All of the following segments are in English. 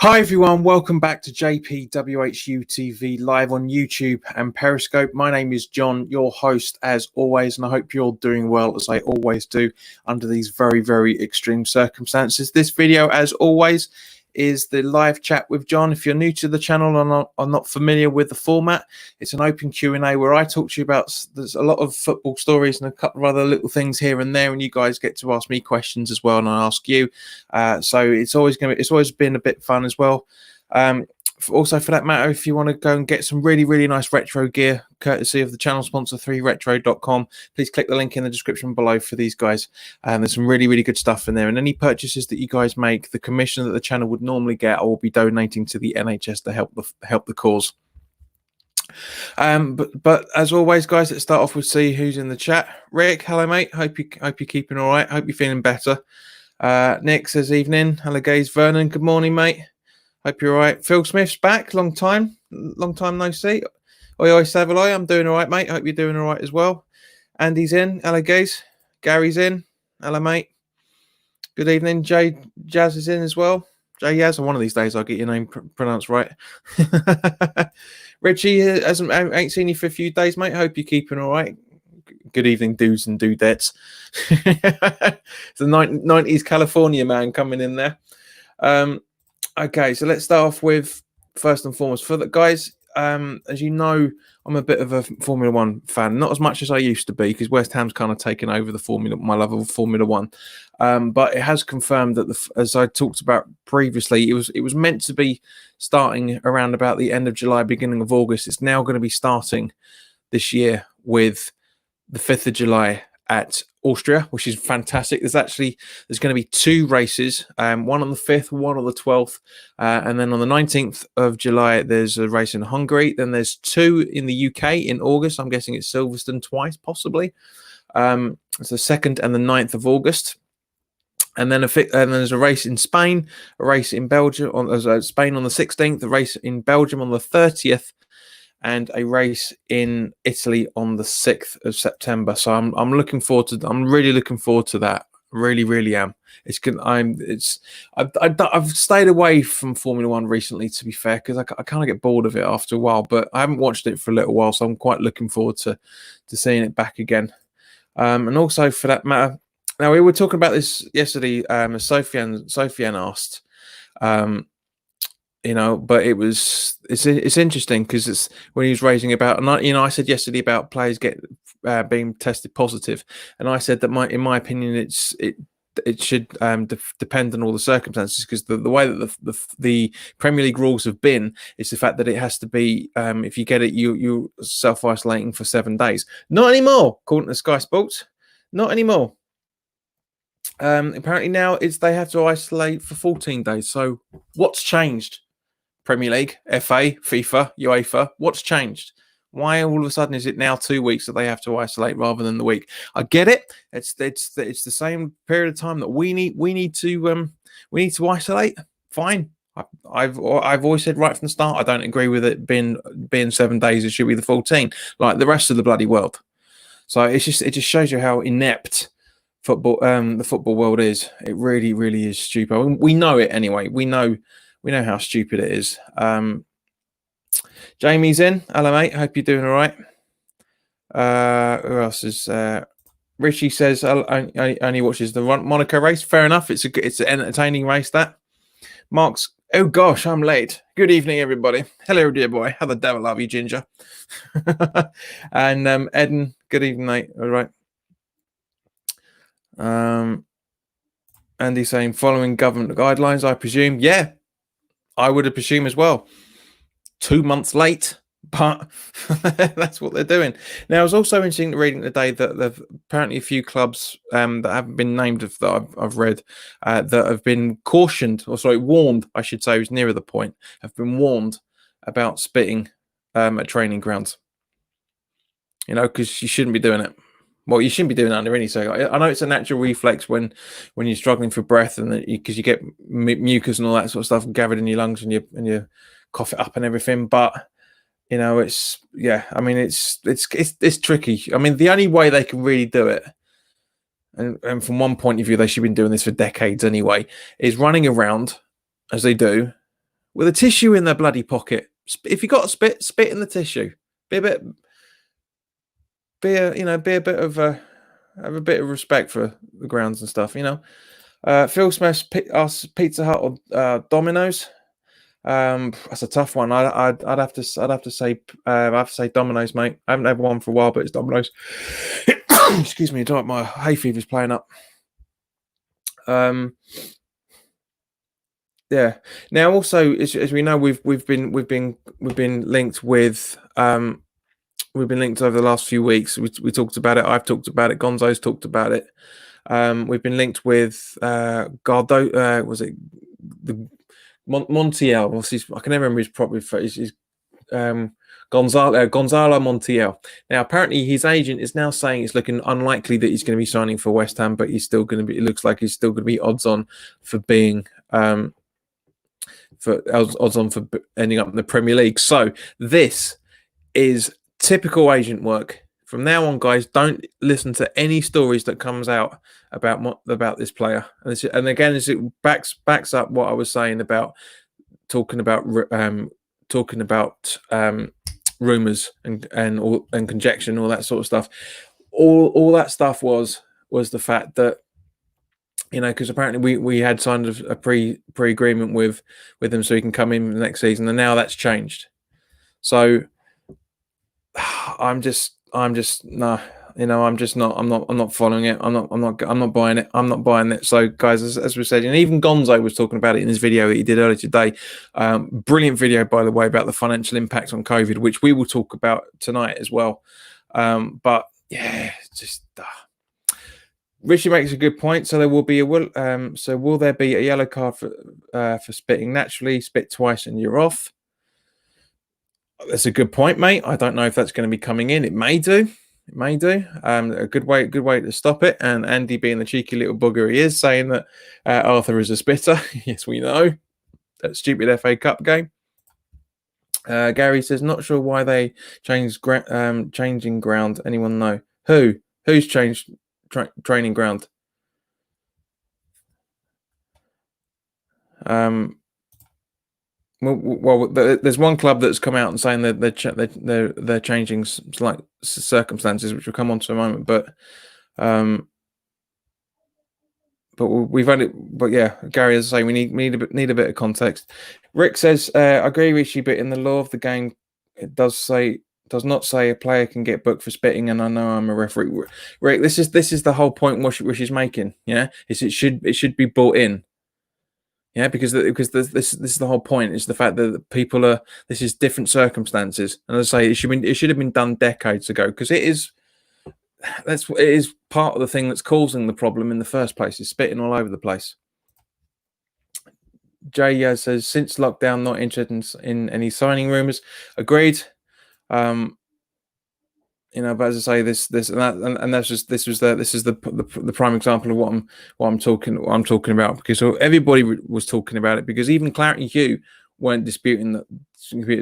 Hi everyone, welcome back to WHU TV live on YouTube and Periscope. My name is John, your host as always, and I hope you're doing well as I always do under these very, very extreme circumstances. This video, as always, is the live chat with John. If you're new to the channel and are not familiar with the format, it's an open Q&A where I talk to you about, there's a lot of football stories and a couple of other little things here and there, and you guys get to ask me questions as well, and I ask you. So it's always been a bit fun as well. Also, for that matter, if you want to go and get some really, really nice retro gear, courtesy of the channel sponsor 3retro.com, please click the link in the description below for these guys. There's some really, really good stuff in there. And any purchases that you guys make, the commission that the channel would normally get, I will be donating to the NHS to help the cause. But as always, guys, let's start off with see who's in the chat. Rick, hello, mate. Hope you're keeping all right. Hope you're feeling better. Nick says evening. Hello, Gaze. Vernon, good morning, mate. Hope you're all right. Phil Smith's back. Long time no see. Oi, Savaloy. I'm doing all right, mate. Hope you're doing all right as well. Andy's in. Hello, Gaze. Gary's in. Hello, mate. Good evening. Jazz is in as well. Yaz, one of these days I'll get your name pronounced right. Richie ain't seen you for a few days, mate. Hope you're keeping all right. Good evening, dudes and dudettes. It's the 90s California man coming in there. Okay, so let's start off with, first and foremost, for the guys, as you know, I'm a bit of a Formula One fan, not as much as I used to be, because West Ham's kind of taken over my love of Formula One. But it has confirmed that, as I talked about previously, it was meant to be starting around about the end of July, beginning of August. It's now going to be starting this year with the 5th of July at Austria, which is fantastic. There's going to be two races, one on the 5th, one on the 12th, and then on the 19th of July there's a race in Hungary. Then there's two in the UK in August. I'm guessing it's Silverstone twice, possibly. It's the 2nd and the 9th of August. And then there's a race in Spain, a race in Belgium Spain on the 16th, a race in Belgium on the 30th, and a race in Italy on the 6th of September. So I'm really looking forward to that. Really, really am. I've stayed away from Formula One recently, to be fair, because I kind of get bored of it after a while. But I haven't watched it for a little while, so I'm quite looking forward to seeing it back again. And also, for that matter, now we were talking about this yesterday. As Sofiane asked. But it's interesting because it's when he was raising about, and I said yesterday about players being tested positive, and I said that in my opinion it should depend on all the circumstances, because the way that the Premier League rules have been is the fact that it has to be, if you get it, you're self-isolating for 7 days. Not anymore, according to Sky Sports. Not anymore. Apparently now they have to isolate for 14 days. So what's changed? Premier League, FA, FIFA, UEFA, what's changed? Why all of a sudden is it now 2 weeks that they have to isolate rather than the week? I get it. It's the same period of time that we need to isolate. Fine. I've always said right from the start, I don't agree with it being 7 days. It should be the 14, like the rest of the bloody world. So it just shows you how inept the football world is. It really, really is stupid. We know it anyway. We know how stupid it is. Jamie's in. Hello, mate. Hope you're doing all right. Who else is? Richie says only watches the Monaco race. Fair enough. It's an entertaining race. That. Mark's. Oh gosh, I'm late. Good evening, everybody. Hello, dear boy. How the devil are you, Ginger? And Eden. Good evening, mate. All right. Andy saying following government guidelines, I presume. Yeah, I would have presumed as well. 2 months late, but that's what they're doing. Now, it was also interesting reading today that there's apparently a few clubs that haven't been named that I've read that have been warned, I should say, was nearer the point, have been warned about spitting at training grounds. Because you shouldn't be doing it. Well, you shouldn't be doing it under any circumstances. I know it's a natural reflex when you're struggling for breath, and because you get mucus and all that sort of stuff gathered in your lungs, and you cough it up and everything. But it's tricky. I mean, the only way they can really do it, and from one point of view, they should have been doing this for decades anyway, is running around as they do, with a tissue in their bloody pocket. If you got to spit in the tissue. Be a bit, be a bit of have a bit of respect for the grounds and stuff. Phil Smith asks Pizza Hut or Domino's. That's a tough one. I'd have to say Domino's, mate. I haven't had one for a while, but it's Domino's. Excuse me, my hay fever's playing up. Yeah. Now, also, as we know, we've been linked with we've been linked over the last few weeks. We talked about it. I've talked about it. Gonzo's talked about it. We've been linked with Gardo. Was it the Montiel? I can never remember his proper face. Gonzalo Montiel. Now, apparently, his agent is now saying it's looking unlikely that he's going to be signing for West Ham, but he's still going to be. It looks like he's still going to be odds on for being for ending up in the Premier League. So this is typical agent work. From now on, guys, don't listen to any stories that comes out about this player. And again, it backs up what I was saying about talking about rumors and conjecture and all that sort of stuff. All that stuff was the fact that, because apparently we had signed a pre-agreement with him so he can come in the next season, and now that's changed. So I'm not following it. I'm not buying it. I'm not buying it. So guys, as we said, and even Gonzo was talking about it in his video that he did earlier today. Brilliant video, by the way, about the financial impact on COVID, which we will talk about tonight as well. But yeah, just Richie makes a good point. So there will be will there be a yellow card for spitting naturally? Spit twice and you're off. That's a good point, mate. I don't know if that's going to be coming in. It may do. A good way to stop it. And Andy, being the cheeky little bugger he is, saying that Arthur is a spitter. Yes, we know. That stupid FA Cup game. Gary says, not sure why they changed changing ground. Anyone know? Who's changed training ground? Well, there's one club that's come out and saying that they're changing slight circumstances, which we'll come on to in a moment. But we've had it. But yeah, Gary is saying we need a bit of context. Rick says, I agree with you, but in the law of the game, it does not say a player can get booked for spitting. And I know I'm a referee. Rick, this is the whole point which is making. Yeah, it should be brought in. Yeah, because this is the whole point. It's the fact that people this is different circumstances, and as I say, it should have been done decades ago, because it is part of the thing that's causing the problem in the first place. Is spitting all over the place. Jay says, since lockdown, not interested in any signing rumors. Agreed. But as I say, this and that, and this is the prime example of what I'm talking about, because everybody was talking about it, because even WHU weren't disputing that.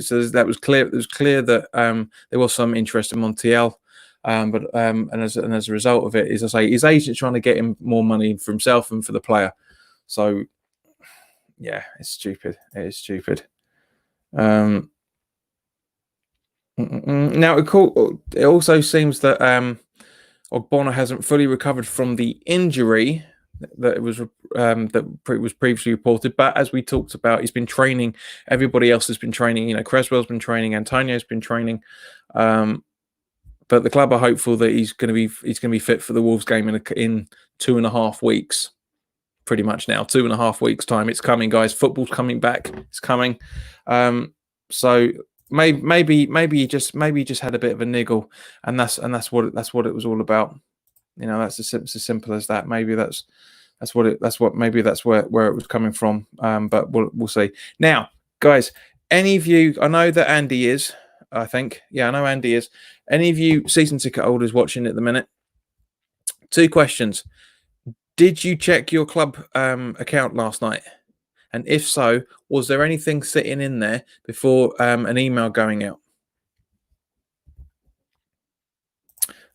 So that was clear. It was clear that there was some interest in Montiel, and as a result of it, as I say, his agent's trying to get him more money for himself and for the player. So yeah, it's stupid. It is stupid. Now, it also seems that Ogbonna hasn't fully recovered from the injury that was previously reported. But as we talked about, he's been training. Everybody else has been training. Creswell's been training. Antonio's been training. But the club are hopeful that he's going to be fit for the Wolves game in 2.5 weeks. Pretty much now, 2.5 weeks time. It's coming, guys. Football's coming back. It's coming. So. Maybe he just had a bit of a niggle, and that's what it was all about. That's as simple as that. Maybe that's where it was coming from. But we'll see. Now, guys, any of you, I know that Andy is. I think, I know Andy is. Any of you season ticket holders watching at the minute? 2 questions. Did you check your club account last night? And if so, was there anything sitting in there before an email going out?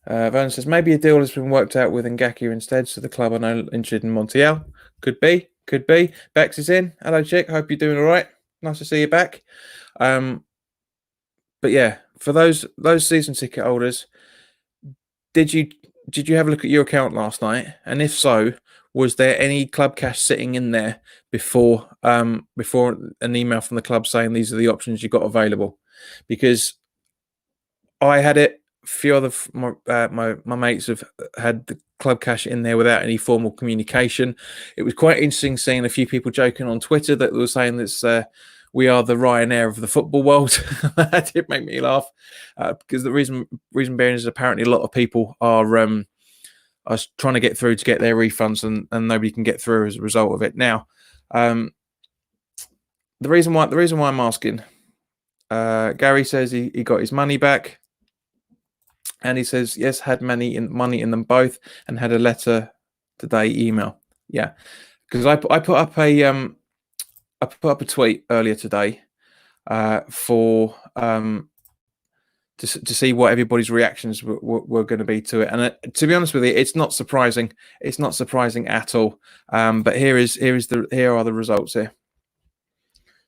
Vernon says, maybe a deal has been worked out with Ngakia instead, so the club are no interested in Montiel. Could be. Bex is in. Hello, chick. Hope you're doing all right. Nice to see you back. But yeah, for those season ticket holders, did you have a look at your account last night? And if so, was there any club cash sitting in there before before an email from the club saying these are the options you got available? Because I had it. A few other my mates have had the club cash in there without any formal communication. It was quite interesting seeing a few people joking on Twitter that were saying that we are the Ryanair of the football world. That did make me laugh because the reason being is apparently a lot of people are trying to get through to get their refunds and nobody can get through as a result of it. Now, the reason why I'm asking, Gary says he got his money back. And he says, yes, had money in them both and had a letter today email. Yeah, because I put up a tweet earlier today for to see what everybody's reactions were going to be to it. And to be honest with you, it's not surprising. It's not surprising at all. But here are the results here.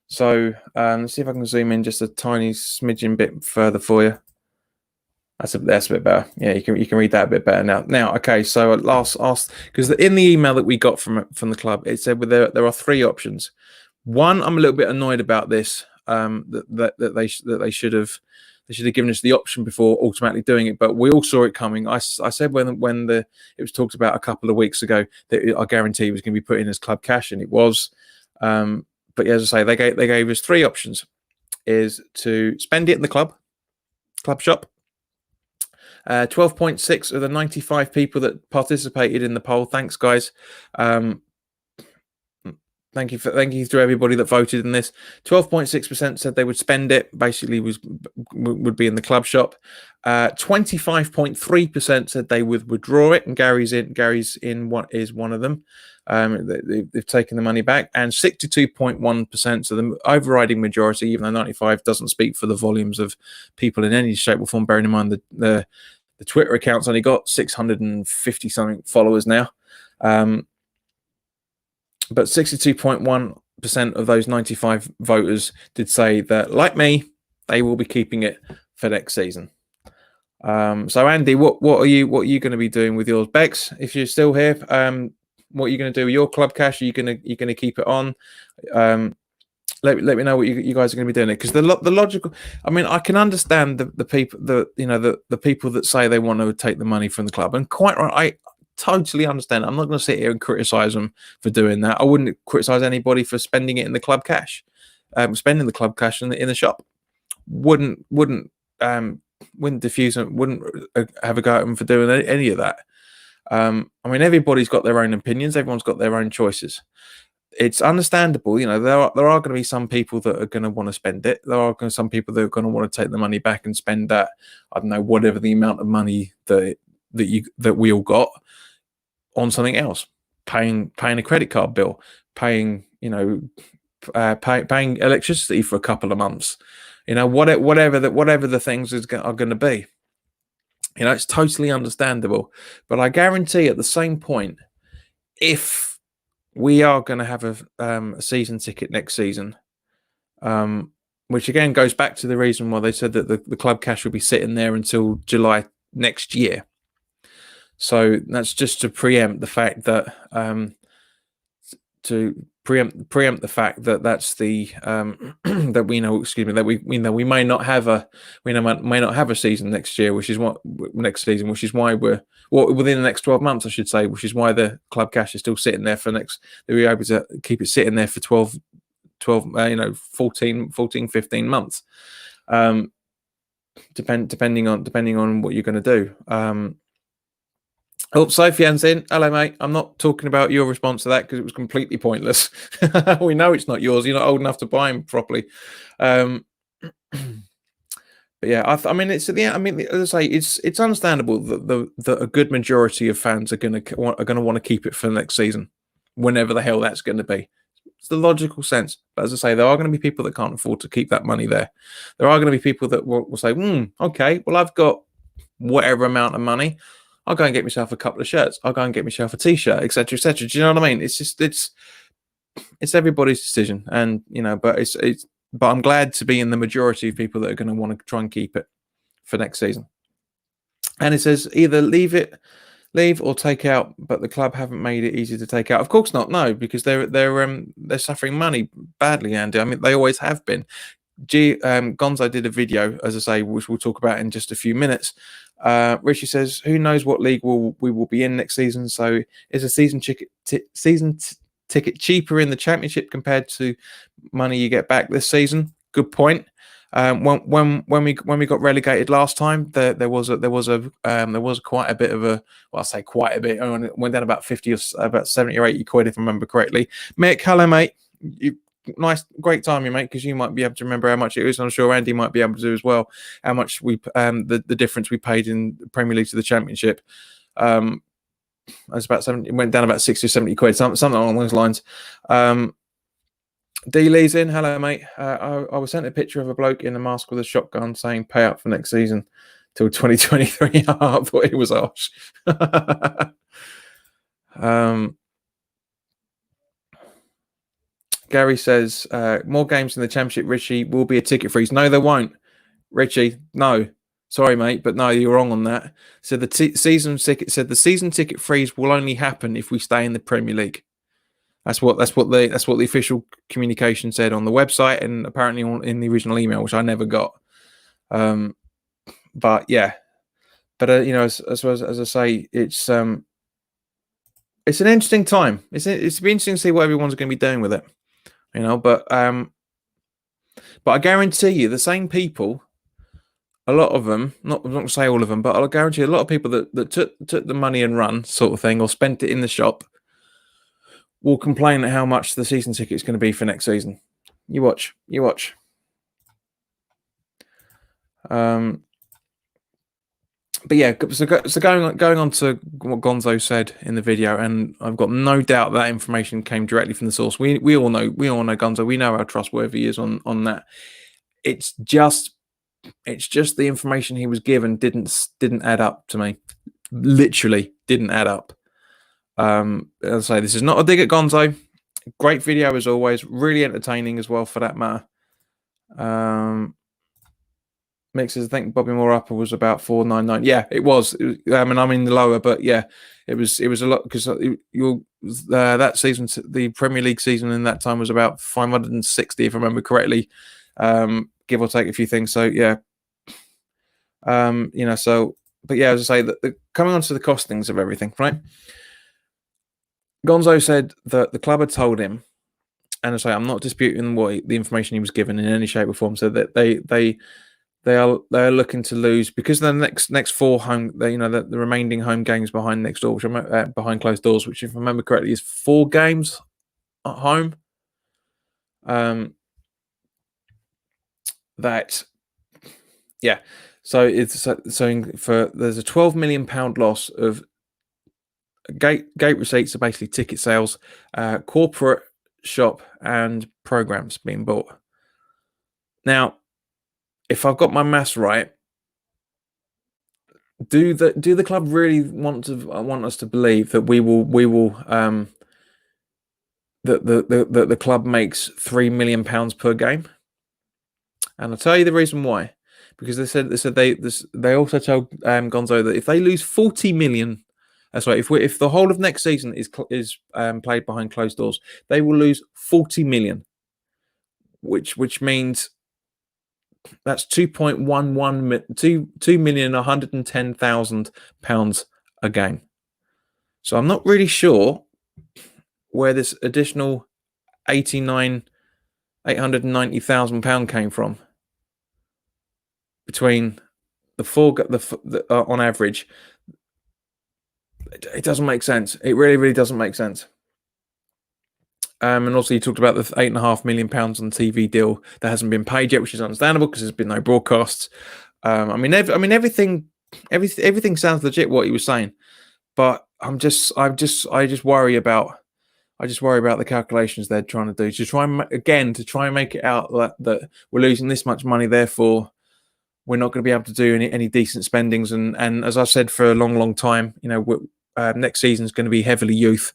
So let's see if I can zoom in just a tiny smidgen bit further for you. That's a bit better. Yeah, you can read that a bit better now. Now, okay. So at last, because in the email that we got from the club, it said there are three options. One, I'm a little bit annoyed about this. That they should have given us the option before automatically doing it, but we all saw it coming. I said when it was talked about a couple of weeks ago that I guarantee it was going to be put in as club cash, and it was. But as I say, they gave us three options: is to spend it in the club shop. 12.6 of the 95 people that participated in the poll. Thanks, guys. Thank you to everybody that voted in this. 12.6% said they would spend it. Basically, would be in the club shop. 25.3% said they would withdraw it, and Gary's in what is one of them. They've taken the money back, and 62.1%, so the overriding majority, even though 95 doesn't speak for the volumes of people in any shape or form. Bearing in mind the Twitter account's only got 650 something followers now. But 62.1% of those 95 voters did say that, like me, they will be keeping it for next season. So Andy, what are you going to be doing with yours? Bex, if you're still here, what are you going to do with your club cash? Are you going to keep it on? Let me know what you guys are going to be doing it, because the logical. I mean, I can understand the people the people that say they want to take the money from the club, and quite right, I totally understand. I'm not going to sit here and criticize them for doing that. I wouldn't criticize anybody for spending it in the club cash, spending the club cash in the shop. Wouldn't diffuse them. Wouldn't have a go at them for doing any of that. I mean, everybody's got their own opinions. Everyone's got their own choices. It's understandable, there are going to be some people that are going to want to spend it. There are some people that are going to want to take the money back and spend that, I don't know, whatever the amount of money that we all got on something else, paying a credit card bill, paying paying electricity for a couple of months, whatever the things are going to be. It's totally understandable. But I guarantee at the same point, if we are going to have a season ticket next season, which again goes back to the reason why they said that the club cash will be sitting there until July next year. So that's just to preempt the fact that that's the that we know. Excuse me. That we know we may not have a season next year, which is why we're within the next 12 months, I should say, which is why the club cash is still sitting there that we're able to keep it sitting there for 14, 15 months, depending on what you're going to do. Sofian's in. Hello, mate. I'm not talking about your response to that because it was completely pointless. We know it's not yours. You're not old enough to buy them properly. But yeah, I mean, as I say, it's understandable that a good majority of fans are going to want to keep it for the next season, whenever the hell that's going to be. It's the logical sense. But as I say, there are going to be people that can't afford to keep that money there. There are going to be people that will say, okay, well, I've got whatever amount of money. I'll go and get myself a couple of shirts. I'll go and get myself a t-shirt, etc., etc. Do you know what I mean? It's it's everybody's decision, and but but I'm glad to be in the majority of people that are going to want to try and keep it for next season. And it says either leave or take out, but the club haven't made it easy to take out. Of course not, no, because they're suffering money badly, Andy. I mean, they always have been. Gonzo did a video, as I say, which we'll talk about in just a few minutes. Richie says, "Who knows what league we will be in next season? So is a season ticket cheaper in the Championship compared to money you get back this season?" Good point. When we got relegated last time, there was quite a bit of a, well, I say quite a bit. It went down about 50 or about 70 or 80 quid, if I remember correctly. Mick, hello, mate. Nice, great timing, mate, because you might be able to remember how much it was. I'm sure Andy might be able to as well. How much we the difference we paid in the Premier League to the Championship. It's about 70. It went down about 60 or 70 quid, something along those lines. D Lee's in. Hello, mate. I was sent a picture of a bloke in a mask with a shotgun saying pay up for next season till 2023. I thought it was harsh. Gary says more games in the Championship, Richie, will be a ticket freeze. No, there won't, Richie. No, sorry, mate, but no, you're wrong on that. So the season ticket freeze will only happen if we stay in the Premier League. That's what the official communication said on the website, and apparently in the original email, which I never got. But yeah, but as I say, it's an interesting time. It's be interesting to see what everyone's going to be doing with it. But I guarantee you, the same people, a lot of them, I'm not going to say all of them, but I'll guarantee a lot of people that took the money and run sort of thing, or spent it in the shop, will complain at how much the season ticket is going to be for next season. You watch. But yeah, so going on to what Gonzo said in the video, and I've got no doubt that information came directly from the source. We all know Gonzo. We know how trustworthy he is on that. It's just the information he was given didn't add up to me. Literally didn't add up. As I say, this is not a dig at Gonzo. Great video as always, really entertaining as well for that matter. Mixes, I think Bobby Moore upper was about 499. Yeah, it was. I'm in the lower, but yeah, it was a lot, because that season, the Premier League season in that time was about 560, if I remember correctly, give or take a few things. So yeah, but yeah, as I say, that coming on to the costings of everything, right? Gonzo said that the club had told him, and I say I'm not disputing the information he was given in any shape or form, so that they're looking to lose, because the next four home, the remaining home games behind next door, which behind closed doors, which if I remember correctly is 4 games at home. So it's there's a £12 million loss of gate receipts, are basically ticket sales, corporate shop and programs being bought. Now, if I've got my maths right, do the club really want us to believe that the club makes £3 million per game? And I'll tell you the reason why. Because they also told Gonzo that if they lose 40 million, if the whole of next season is played behind closed doors, they will lose 40 million, which means that's £2,110,000 a game. So I'm not really sure where this additional £890,000 came from between the on average. It doesn't make sense. It really doesn't make sense. And also, you talked about the £8.5 million on TV deal that hasn't been paid yet, which is understandable because there's been no broadcasts. Everything sounds legit what he was saying, but I just worry about the calculations they're trying to do to try and make it out that we're losing this much money, therefore we're not going to be able to do any decent spendings. And as I've said for a long time, next season is going to be heavily youth.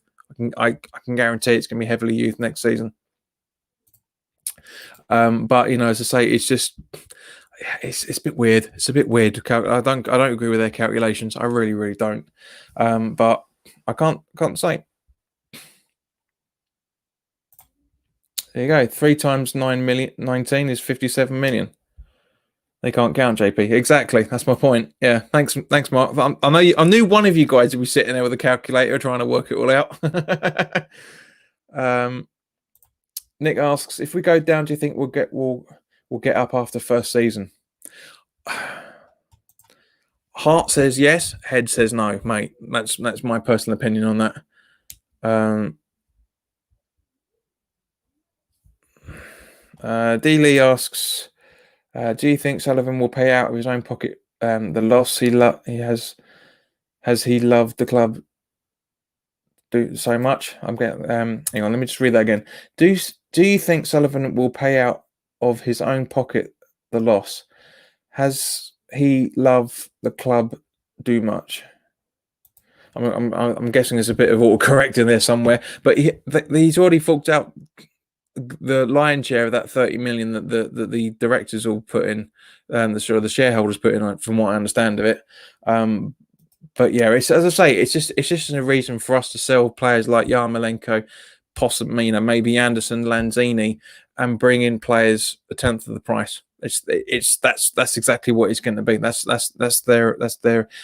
I can guarantee it's going to be heavily used next season. But as I say, it's just it's a bit weird. It's a bit weird. I don't agree with their calculations. I really don't. But I can't say. There you go. 3 times 19 is 57 million. They can't count, JP. Exactly. That's my point. Yeah. Thanks, Mark. I knew one of you guys would be sitting there with a calculator trying to work it all out. Nick asks, if we go down, do you think we'll get up after first season? Heart says yes. Head says no, mate. That's my personal opinion on that. D. Lee asks, do you think Sullivan will pay out of his own pocket the loss he has? Has he loved the club so much? I'm getting. Hang on, let me just read that again. Do you think Sullivan will pay out of his own pocket the loss? Has he loved the club too much? I'm guessing there's a bit of autocorrect in there somewhere, but he's already forked out the lion's share of that 30 million that the directors all put in, the shareholders put in, from what I understand of it. But yeah, it's, as I say, it's just a reason for us to sell players like Yarmolenko, possibly maybe Anderson, Lanzini, and bring in players a tenth of the price. That's exactly what it's going to be. That's their.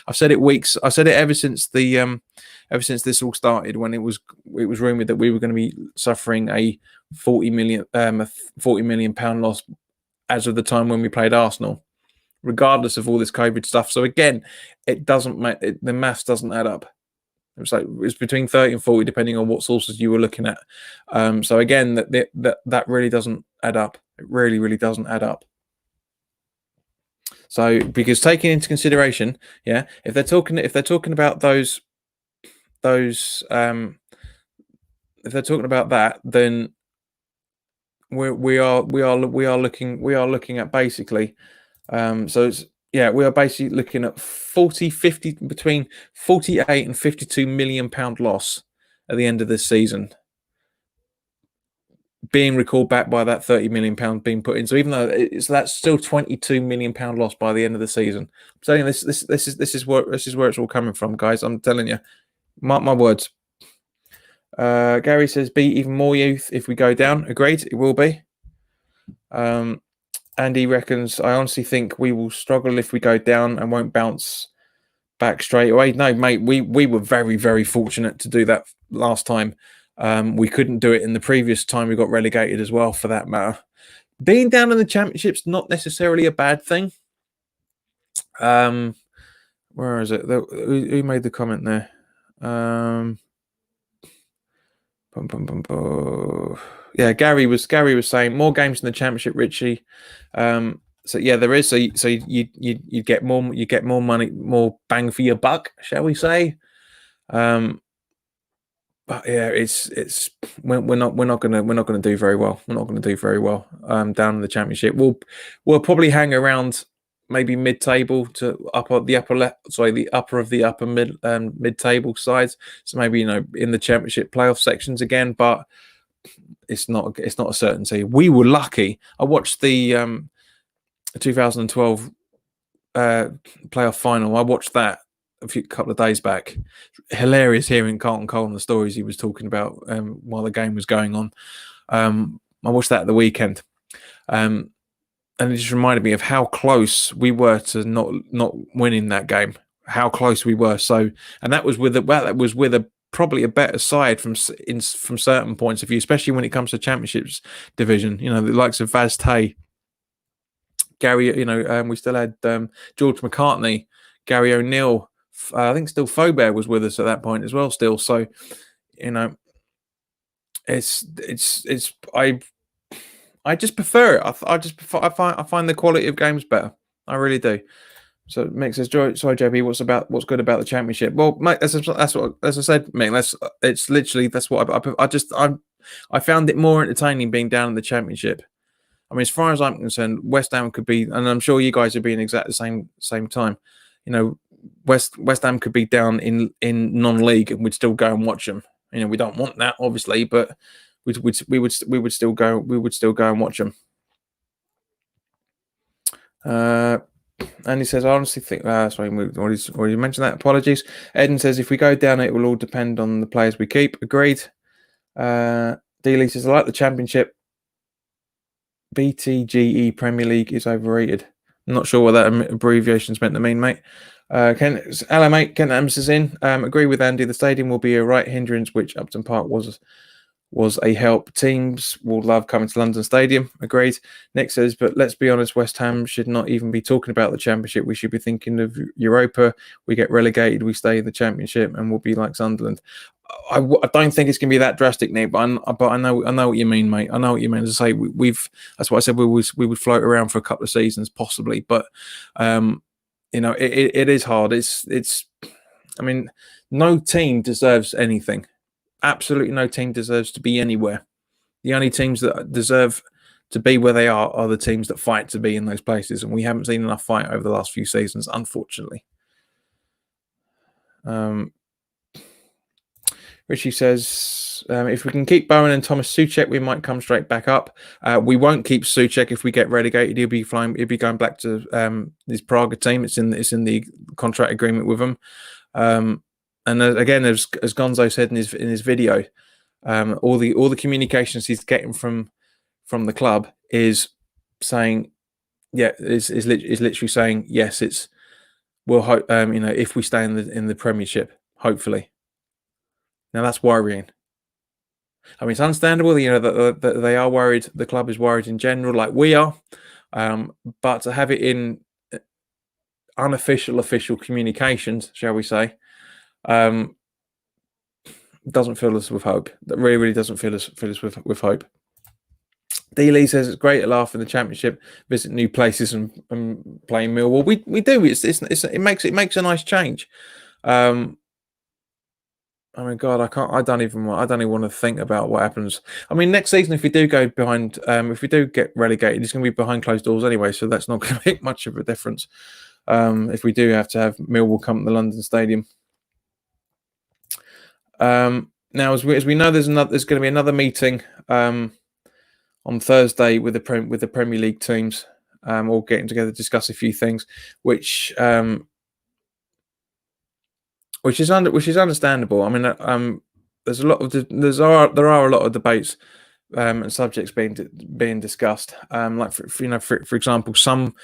I've said it ever since this all started, when it was rumored that we were going to be suffering a 40 million pound loss as of the time when we played Arsenal, regardless of all this COVID stuff. So again, it doesn't make the maths doesn't add up. It's between 30 and 40, depending on what sources you were looking at. So again, that really doesn't add up. It really doesn't add up. So, because taking into consideration, if they're talking about those, if they're talking about that, then we are looking at basically, so it's, we are basically looking at 50 between 48 and 52 million pound loss at the end of this season, being recalled back by that 30 million pound being put in. So even though that's still 22 million pound loss by the end of the season. I'm telling you, this is where it's all coming from, guys. I'm telling you, mark my words. Gary says, be even more youth if we go down. Agreed, it will be. Andy reckons, I honestly think we will struggle if we go down and won't bounce back straight away. No, mate, we were very fortunate to do that last time. We couldn't do it in the previous time we got relegated as well, for that matter. Being down in the Championship's not necessarily a bad thing. Where is it? Who made the comment there? Yeah, Gary was saying more games in the Championship, Richie. So yeah, there is. So you get more money, more bang for your buck, shall we say? But yeah, it's we're not gonna do very well. We're not gonna do very well down in the Championship. We'll probably hang around maybe mid-table to the upper of the upper mid-table sides. So maybe in the Championship playoff sections again, but it's not a certainty. We were lucky. I watched the 2012 playoff final. I watched that a couple of days back. Hilarious hearing Carlton Cole and the stories he was talking about while the game was going on. I watched that at the weekend, and it just reminded me of how close we were to not winning that game. How close we were. So, and that was with probably a better side from certain points of view, especially when it comes to Championships division. The likes of Vaz Tay, Gary. We still had George McCartney, Gary O'Neill. I think still Faubert was with us at that point as well. Still, so I just prefer it. I find the quality of games better. I really do. So Mick says, sorry, JB, what's good about the Championship? Well, mate, that's what, as I said, Mick, it's literally that's what I found it more entertaining being down in the Championship. I mean, as far as I'm concerned, West Ham could be, and I'm sure you guys would be in exactly the same time. West Ham could be down in non-league and we'd still go and watch them. You know, we don't want that, obviously, but we would still go and watch them. And he says, I honestly think, sorry, we already mentioned that. Apologies. Eden says, if we go down, it will all depend on the players we keep. Agreed. D-Lee says, I like the championship. BTGE Premier League is overrated. I'm not sure what that abbreviation's meant to mean, mate. Hello, mate. Kent Adams is in. Agree with Andy. The stadium will be a right hindrance, which Upton Park was a help. Teams will love coming to London Stadium. Agreed. Nick says, but let's be honest, West Ham should not even be talking about the Championship. We should be thinking of Europa. We get relegated, we stay in the Championship, and we'll be like Sunderland. I don't think it's going to be that drastic, Nick. But I know what you mean, mate. I know what you mean. As I say, that's what I said. We would float around for a couple of seasons, possibly. But you know, it is hard. It's. I mean, no team deserves anything. Absolutely no team deserves to be anywhere. The only teams that deserve to be where they are the teams that fight to be in those places, and we haven't seen enough fight over the last few seasons, unfortunately. Richie says, if we can keep Bowen and Thomas Souček, we might come straight back up. We won't keep Souček if we get relegated. He'll be going back to his Praga team. It's in the contract agreement with him. And again, as Gonzo said in his video, all the communications he's getting from the club is saying, is literally saying, yes, we'll hope, you know, if we stay in the Premiership, hopefully. Now that's worrying. I mean, it's understandable, you know, that they are worried. The club is worried in general, like we are, but to have it in official communications, shall we say, doesn't fill us with hope. That really doesn't fill us with hope. D-Lee says it's great to laugh in the Championship, visit new places and play Millwall. We do. It makes a nice change. I mean, God, I don't even want to think about what happens. I mean, next season, if we do go behind, if we do get relegated, it's going to be behind closed doors anyway, so that's not going to make much of a difference. If we do have to have Millwall come to the London Stadium. Now, as we know, there's going to be another meeting on Thursday with the Premier League teams, all getting together to discuss a few things, which is understandable. I mean, there are a lot of debates and subjects being discussed. Like for example, some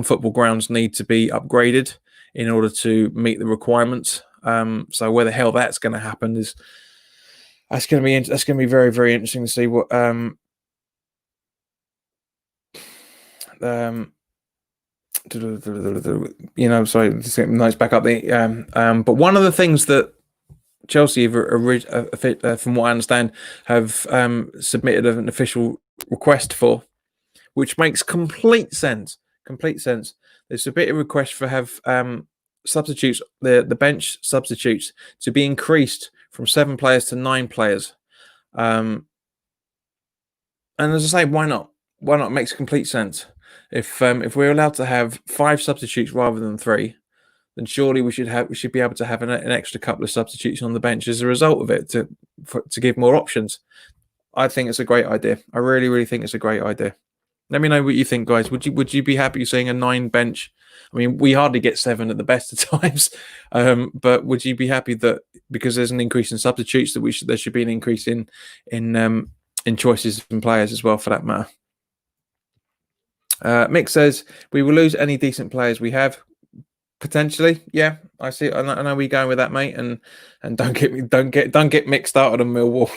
football grounds need to be upgraded in order to meet the requirements. So where the hell that's going to happen that's going to be very, very interesting to see what you know, sorry, just get notes back up there. But one of the things that Chelsea, from what I understand, have submitted an official request for, which makes complete sense. They submitted a request for have substitutes, the bench substitutes, to be increased from 7 players to 9 players. And as I say, why not? Why not? It makes complete sense. If we're allowed to have 5 substitutes rather than 3, then surely we should be able to have an extra couple of substitutes on the bench as a result of it to give more options. I think it's a great idea. I really, really think it's a great idea. Let me know what you think, guys. Would you be happy seeing a 9 bench? I mean, we hardly get 7 at the best of times, but would you be happy that because there's an increase in substitutes that there should be an increase in choices and players as well, for that matter? Mick says we will lose any decent players we have. Potentially, yeah, I see. I know where you're going with that, mate. And don't get Mick started on Millwall.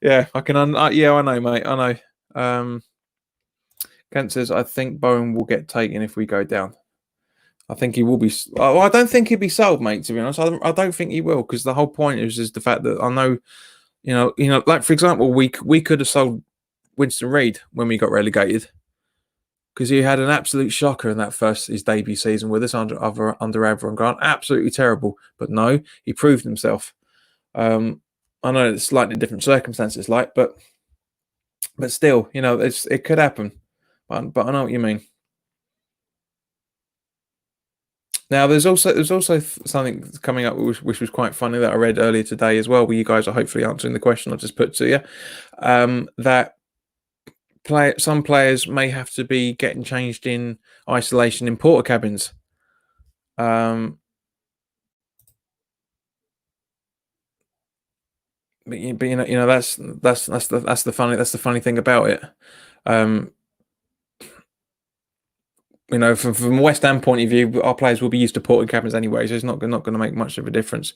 Yeah, I can. Yeah, I know, mate. I know. Kent says I think Bowen will get taken if we go down. I think he will be. I don't think he'll be sold, mate. To be honest, I don't think he will, because the whole point is the fact that I know, you know, like for example, we could have sold Winston Reid when we got relegated, because he had an absolute shocker in that his debut season with us under Avram Grant. Absolutely terrible. But no, he proved himself. I know it's slightly different circumstances, but still, you know, it could happen. But I know what you mean. Now, there's also something coming up which was quite funny that I read earlier today as well, where you guys are hopefully answering the question I just put to you. That some players may have to be getting changed in isolation in porter cabins. Um, but that's the funny thing about it. Um, from a West Ham point of view, our players will be used to porter cabins anyway, so it's not going to make much of a difference.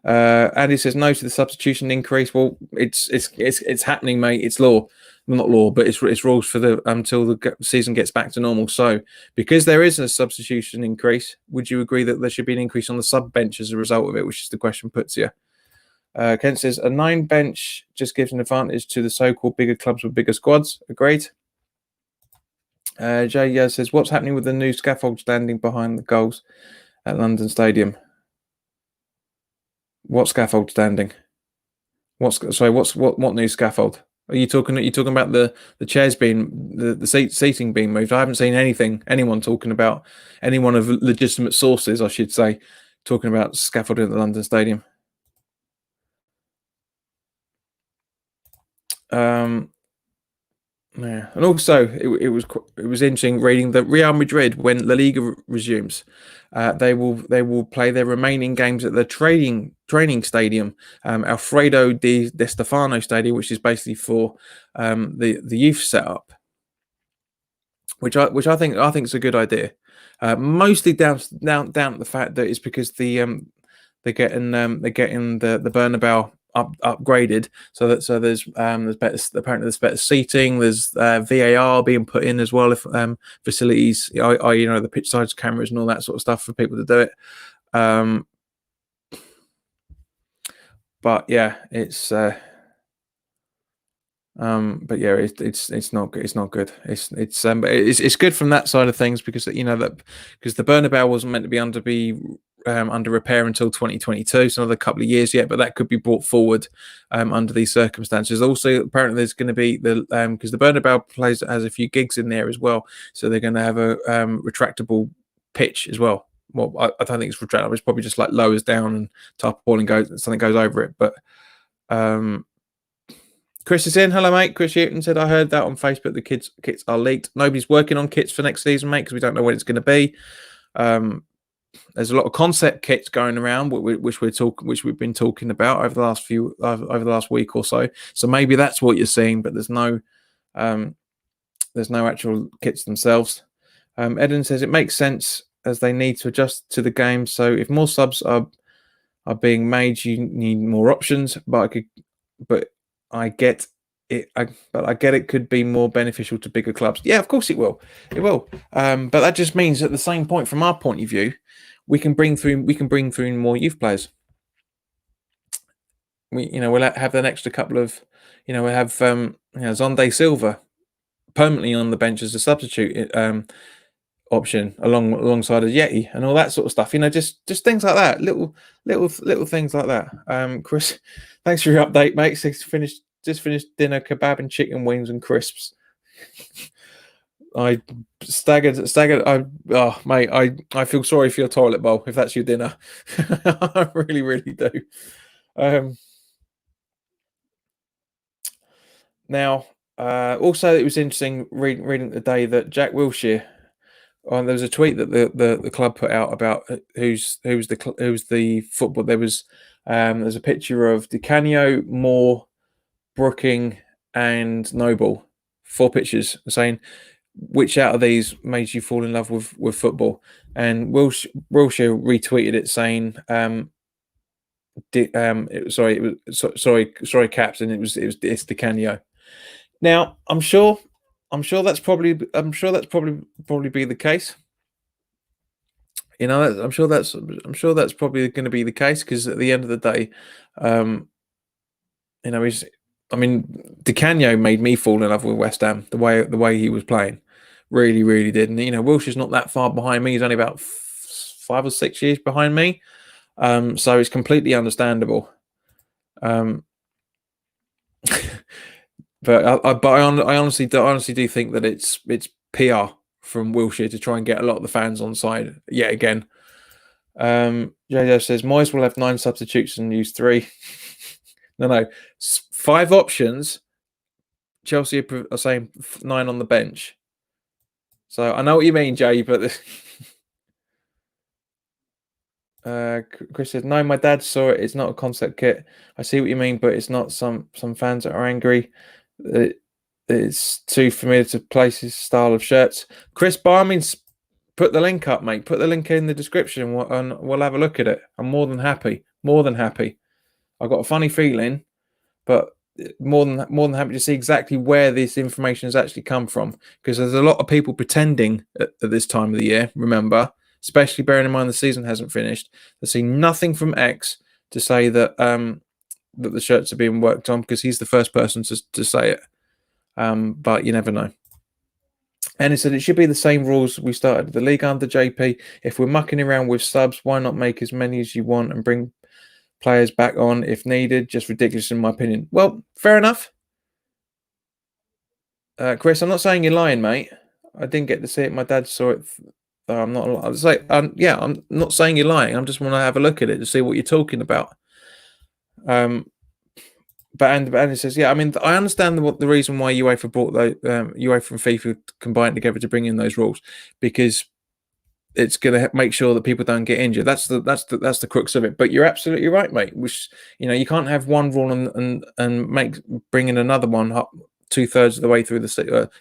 Andy says no to the substitution increase. Well, it's happening, mate. It's law, well, not law, but it's rules for the until the season gets back to normal. So, because there is a substitution increase, would you agree that there should be an increase on the sub bench as a result of it? Which is the question put to you. Kent says a 9 bench just gives an advantage to the so-called bigger clubs with bigger squads. Agreed. Jay says, what's happening with the new scaffold standing behind the goals at London Stadium? What scaffold standing? What new scaffold? Are you talking about the chairs being the seating being moved? I haven't seen anyone talking about, anyone of legitimate sources, I should say, talking about scaffolding at the London Stadium. Yeah, and also it was interesting reading that Real Madrid, when La Liga resumes, they will play their remaining games at the training stadium, Alfredo Di Stefano Stadium, which is basically for the youth setup, which I think is a good idea. Mostly down to the fact that it's because they're getting the Bernabeu upgraded, so there's better, apparently there's better seating, there's VAR being put in as well, if facilities, the pitch sides cameras and all that sort of stuff for people to do it. But yeah, it's not good. It's not good. It's good from that side of things, because the Bernabeu wasn't meant to be under repair until 2022, so another couple of years yet, but that could be brought forward under these circumstances. Also, apparently there's going to be because the Bernabeu has a few gigs in there as well, so they're going to have a retractable pitch as well. Well, I don't think it's retractable. It's probably just like lowers down and tarpaulin something goes over it. But Chris is in. Hello, mate. Chris Houghton said, I heard that on Facebook. The kits are leaked. Nobody's working on kits for next season, mate, because we don't know when it's going to be. There's a lot of concept kits going around, which we've been talking about over the last week or so. So maybe that's what you're seeing, but there's no actual kits themselves. Eden says it makes sense as they need to adjust to the game. So if more subs are being made, you need more options. But I get it. I get it could be more beneficial to bigger clubs. Yeah, of course it will. It will. But that just means at the same point, from our point of view, we can bring through more youth players. We'll have an extra couple of, we'll have Zonde Silva permanently on the bench as a substitute option alongside a Yeti and all that sort of stuff. Just things like that, little things like that. Chris, thanks for your update, mate. Just finished dinner, kebab and chicken wings and crisps. I staggered. Mate, I feel sorry for your toilet bowl if that's your dinner. I really, really do. Now, also, it was interesting reading the day that Jack Wilshere. There was a tweet that the club put out about who's the football. There's a picture of Di Canio, Moore, Brooking, and Noble. 4 pictures saying which out of these made you fall in love with football. And Wilshere retweeted it saying, sorry, Captain. It's Di Canio. Now I'm sure that's probably be the case. I'm sure that's probably going to be the case, because at the end of the day, Di Canio made me fall in love with West Ham. The way he was playing, really, really did. And Wilshere's not that far behind me. He's only about 5 or 6 years behind me, so it's completely understandable. But I honestly do think that it's PR from Wilshere to try and get a lot of the fans on side yet again. JJ says Moyes will have 9 substitutes and use 3. No, 5 options. Chelsea are saying 9 on the bench. So I know what you mean, Jay, but Chris says, no, my dad saw it. It's not a concept kit. I see what you mean, but it's not. Some fans that are angry. It's too familiar to Place's style of shirts. Chris Barmings, put the link up, mate. Put the link in the description and we'll have a look at it. I'm more than happy. More than happy. I've got a funny feeling, but more than happy to see exactly where this information has actually come from, because there's a lot of people pretending at this time of the year, remember, especially bearing in mind the season hasn't finished. They see nothing from X to say that that the shirts are being worked on, because he's the first person to say it. But you never know. And he said it should be the same rules we started the league under, JP. If we're mucking around with subs, why not make as many as you want and bring players back on if needed? Just ridiculous in my opinion. Well, fair enough. Chris, I'm not saying you're lying, mate. I didn't get to see it. My dad saw it. I'm not. I was like, yeah, I'm not saying you're lying. I just want to have a look at it to see what you're talking about. But Andy says, yeah, I mean, I understand the reason why UEFA brought UEFA and FIFA combined together to bring in those rules, because it's going to make sure that people don't get injured. That's the crux of it. But you're absolutely right, mate. Which, you can't have one rule and bring in another one up 2/3 of the way through the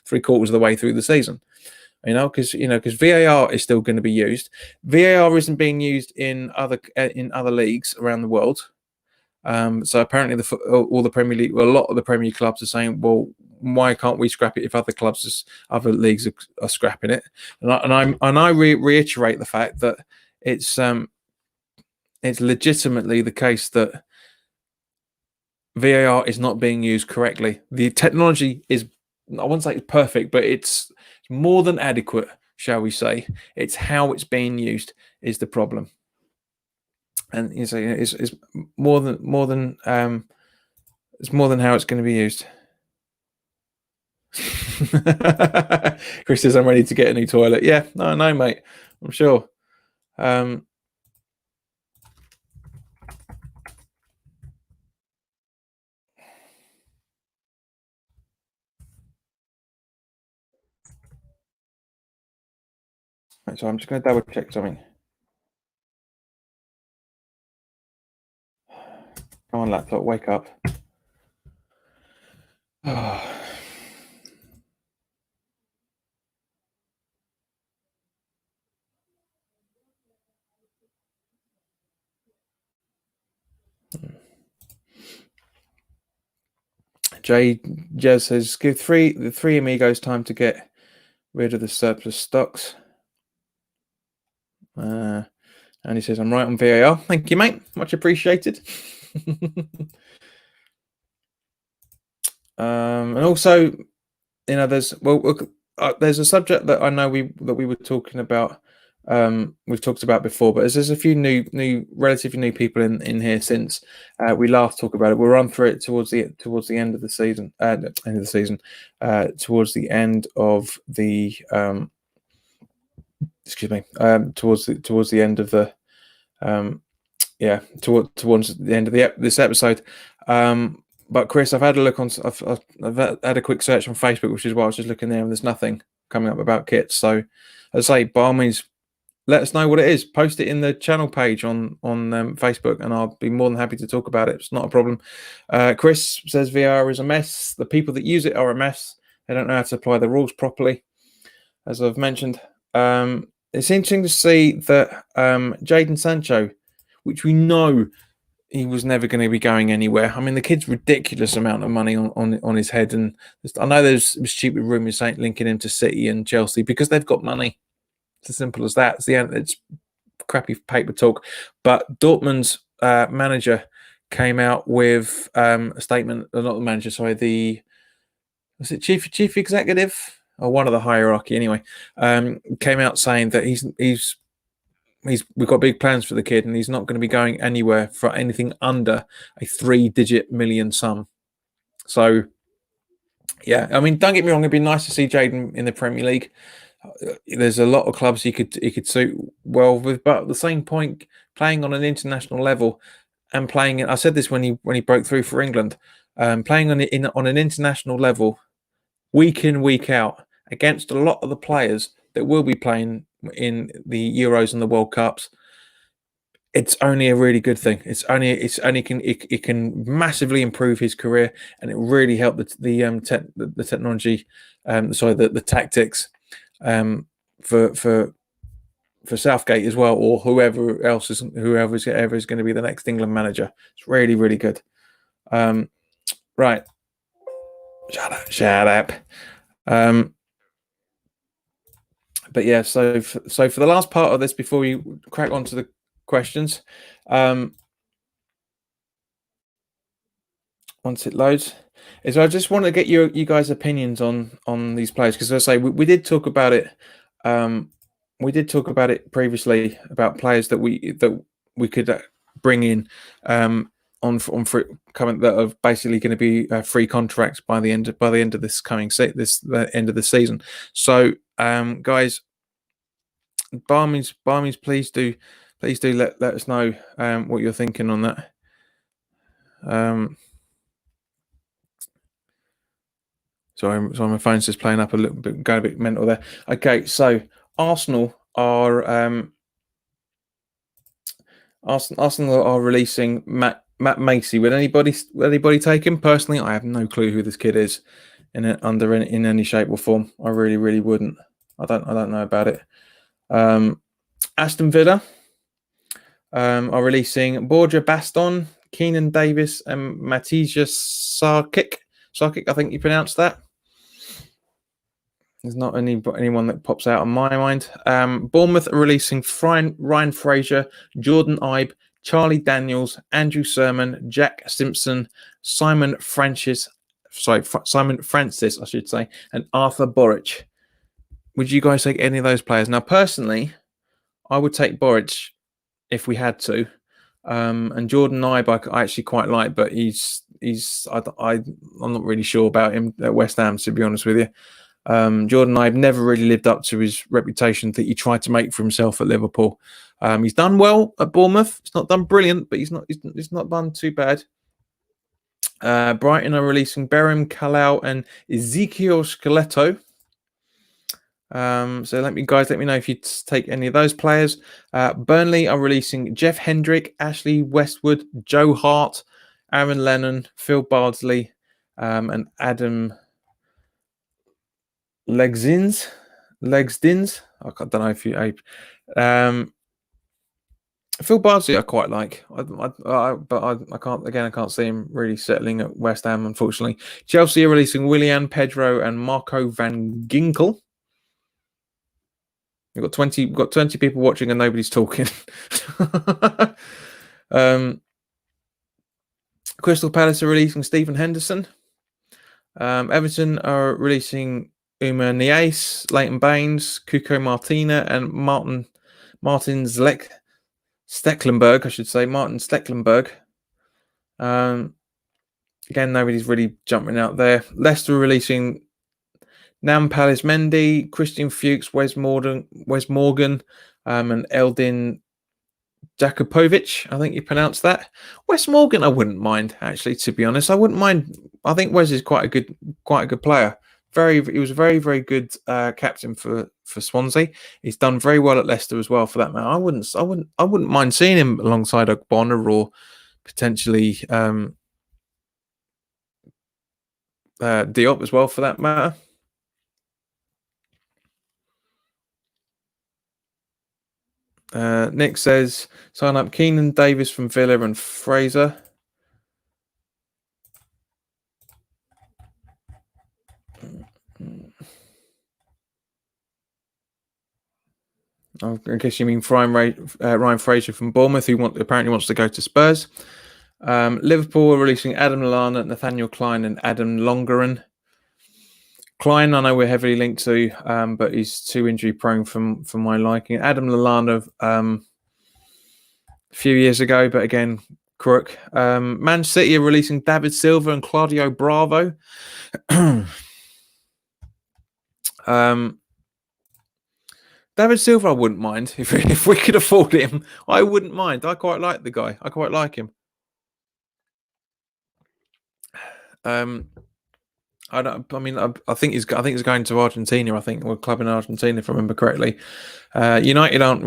3/4 of the way through the season. Because VAR is still going to be used. VAR isn't being used in other leagues around the world. So apparently, all the Premier League, a lot of the Premier League clubs are saying, well, why can't we scrap it if other leagues are scrapping it? And I reiterate the fact that it's legitimately the case that VAR is not being used correctly. The technology is, I wouldn't say it's perfect, but it's more than adequate, shall we say. It's how it's being used is the problem. And it's more than it's more than how it's going to be used. Chris says, I'm ready to get a new toilet. Yeah, no, mate. I'm sure. So I'm just going to double check something. Come on, laptop, wake up. Jez says, give the three amigos time to get rid of the surplus stocks. And he says, I'm right on VAR. Thank you, mate. Much appreciated. And also, there's a subject that I know we were talking about. We've talked about before, but there's a few relatively new people in here since we last talked about it. We'll run through it towards the end of the season. Towards the end of the excuse me. Towards the end of the towards the end of this episode. But Chris, I've had a look on. I've had a quick search on Facebook, which is why I was just looking there, and there's nothing coming up about kits. So, as I say, by all means, let us know what it is. Post it in the channel page on Facebook, and I'll be more than happy to talk about it. It's not a problem. Chris says VR is a mess. The people that use it are a mess. They don't know how to apply the rules properly, as I've mentioned. It's interesting to see that Jadon Sancho, which we know he was never going to be going anywhere. I mean, the kid's ridiculous amount of money on his head, and I know there's stupid rumours linking him to City and Chelsea because they've got money. It's as simple as that. It's crappy paper talk. But Dortmund's manager came out with a statement. Not the manager, sorry. Was it chief executive or one of the hierarchy anyway? Came out saying that we've got big plans for the kid, and he's not going to be going anywhere for anything under a 3-digit million sum. So, yeah, I mean, don't get me wrong, it'd be nice to see Jadon in the Premier League. There's a lot of clubs he could suit well with, but at the same point, playing on an international level and playing. I said this when he broke through for England, playing on an international level, week in week out against a lot of the players that will be playing in the Euros and the World Cups. It's only a really good thing. It can massively improve his career, and it really help the technology, the tactics, for Southgate as well, or whoever's ever is going to be the next England manager. It's really, really good. Right, shut up. But yeah, so for the last part of this, before we crack on to the questions, once it loads, is I just want to get you guys' opinions on these players, because as I say, we did talk about it. We did talk about it previously about players that we could bring in on free, coming, that are basically going to be free contracts by the end of this the end of the season. So guys, by all means, please do let us know what you're thinking on that. Sorry, my phone's just playing up a little bit, going a bit mental there. Okay, so Arsenal are releasing Matt Macy. Would anybody take him? Personally, I have no clue who this kid is in any shape or form. I really wouldn't. I don't know about it. Aston Villa are releasing Borja Baston, Keenan Davis, and Matija Sarkic. I think you pronounced that. There's not anyone that pops out on my mind. Bournemouth are releasing Ryan Fraser, Jordan Ibe, Charlie Daniels, Andrew Sermon, Jack Simpson, Simon Francis, I should say, and Arthur Boric. Would you guys take any of those players? Now, personally, I would take Boric if we had to. And Jordan Ibe I actually quite like, but I'm not really sure about him at West Ham, to be honest with you. Jordan Ibe never really lived up to his reputation that he tried to make for himself at Liverpool. He's done well at Bournemouth. It's not done brilliant, but he's not done too bad. Brighton are releasing Beram Kalau and Ezekiel Skeletto. So let me know if you take any of those players. Burnley are releasing Jeff Hendrick, Ashley Westwood, Joe Hart, Aaron Lennon, Phil Bardsley, and Adam Legzdins. I don't know if you. Phil Bardsley I quite like, but I can't. Again, I can't see him really settling at West Ham, unfortunately. Chelsea are releasing Willian Pedro and Marco van Ginkel. We've got 20 people watching and nobody's talking. Crystal Palace are releasing Stephen Henderson. Everton are releasing Uma Niasse, Leighton Baines, Cuco Martina, and Martin Stecklenburg, I should say. Martin Stecklenburg. Again, nobody's really jumping out there. Leicester are releasing Nampalys Mendy, Christian Fuchs, Wes Morgan, and Eldin Jakupovic. I think you pronounced that. Wes Morgan, I wouldn't mind, actually, to be honest. I wouldn't mind. I think Wes is quite a good player. He was a very, very good captain for Swansea. He's done very well at Leicester as well, for that matter. I wouldn't mind seeing him alongside Ogbonna or potentially Diop as well, for that matter. Nick says sign up Keenan Davis from Villa and Fraser. I guess you mean Ryan Fraser from Bournemouth, who apparently wants to go to Spurs. Liverpool are releasing Adam Lallana, Nathaniel Klein, and Adam Longeren. Klein, I know we're heavily linked to, but he's too injury prone for my liking. Adam Lallana, a few years ago, but again, crook. Man City are releasing David Silva and Claudio Bravo. David Silva, I wouldn't mind if we could afford him. I wouldn't mind. I quite like the guy. I quite like him. Um, I don't. I mean, I think he's going to Argentina. I think we're club in Argentina, if I remember correctly. Man United aren't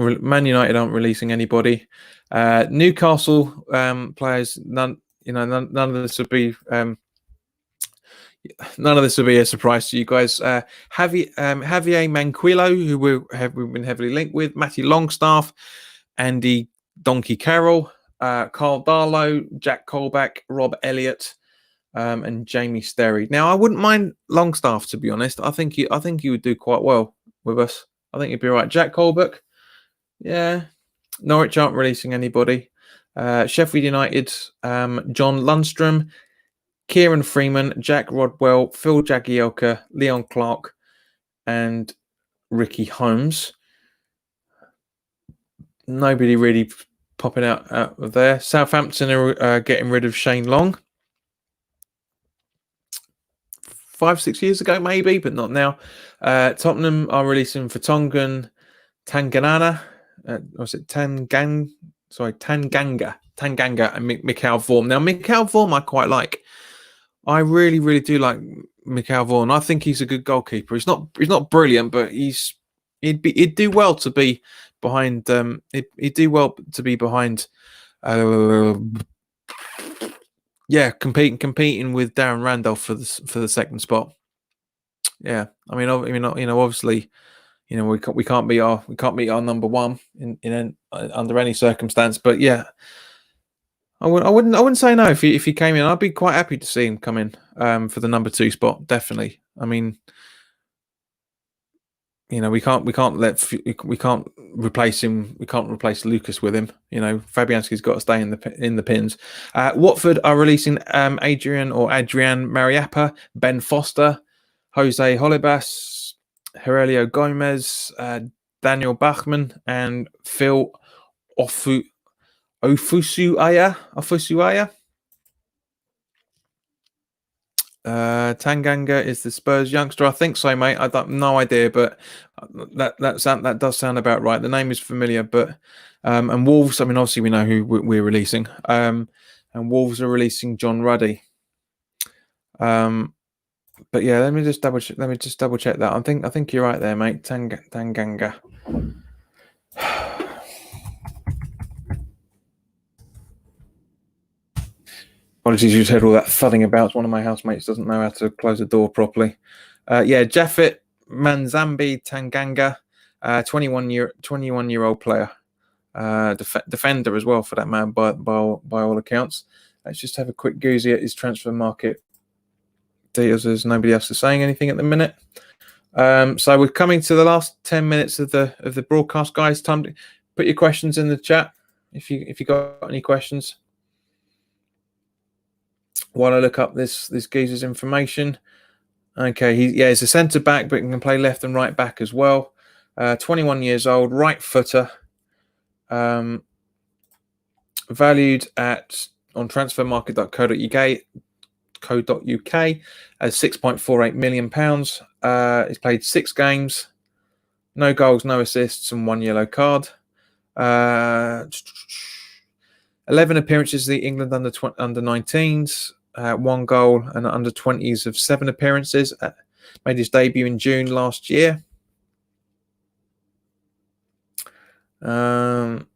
releasing anybody. Newcastle players. None of this would be. None of this will be a surprise to you guys. Javier Manquillo, who we've been heavily linked with, Matty Longstaff, Andy Donkey Carroll, Carl Darlow, Jack Colback, Rob Elliott, and Jamie Sterry. Now, I wouldn't mind Longstaff, to be honest. I think he would do quite well with us. I think he'd be all right. Jack Colback, yeah. Norwich aren't releasing anybody. Sheffield United, John Lundstrom, Kieran Freeman, Jack Rodwell, Phil Jagielka, Leon Clark, and Ricky Holmes. Nobody really popping out of there. Southampton are getting rid of Shane Long. 5-6 years ago, maybe, but not now. Tottenham are releasing Vertonghen, Tanganana. Was it Tanganga? Sorry, Tanganga, and Mikhail Vorm. Now, Mikhail Vorm, I quite like. I really, really do like Mikhail Vaughan. I think he's a good goalkeeper. He's not brilliant, but he'd do well to be behind. He'd do well to be behind. Competing with Darren Randolph for the second spot. Yeah, I mean, obviously, we can't beat our number one in under any circumstance. But yeah. I wouldn't say no if he came in. I'd be quite happy to see him come in for the number 2 spot. Definitely. I mean, we can't replace him. We can't replace Lucas with him. Fabianski's got to stay in the pins. Watford are releasing Adrian Mariappa, Ben Foster, Jose Holibas, Aurelio Gomez, Daniel Bachmann, and Phil Ofusuaya. Tanganga is the Spurs youngster. I think so, mate. I don't no idea, but that does sound about right. The name is familiar, but and Wolves. I mean, obviously we know who we're releasing. And Wolves are releasing John Ruddy. But yeah, let me just double check that. I think you're right there, mate. Tanganga. Apologies, you just heard all that thudding about. One of my housemates doesn't know how to close the door properly. Jaffet Manzambi Tanganga, 21-year-old player, defender as well for that man by all accounts. Let's just have a quick goozy at his transfer market details, as nobody else is saying anything at the minute. So we're coming to the last 10 minutes of the broadcast, guys. Time to put your questions in the chat if you got any questions. While I look up this geezer's information. Okay, he's a centre back, but he can play left and right back as well. 21 years old, right footer. Valued on transfermarket.co.uk as £6.48 million. He's played 6 games, no goals, no assists, and 1 yellow card. 11 appearances in the England under 19s. 1 goal, and under 20s of 7 appearances. Made his debut in June last year. According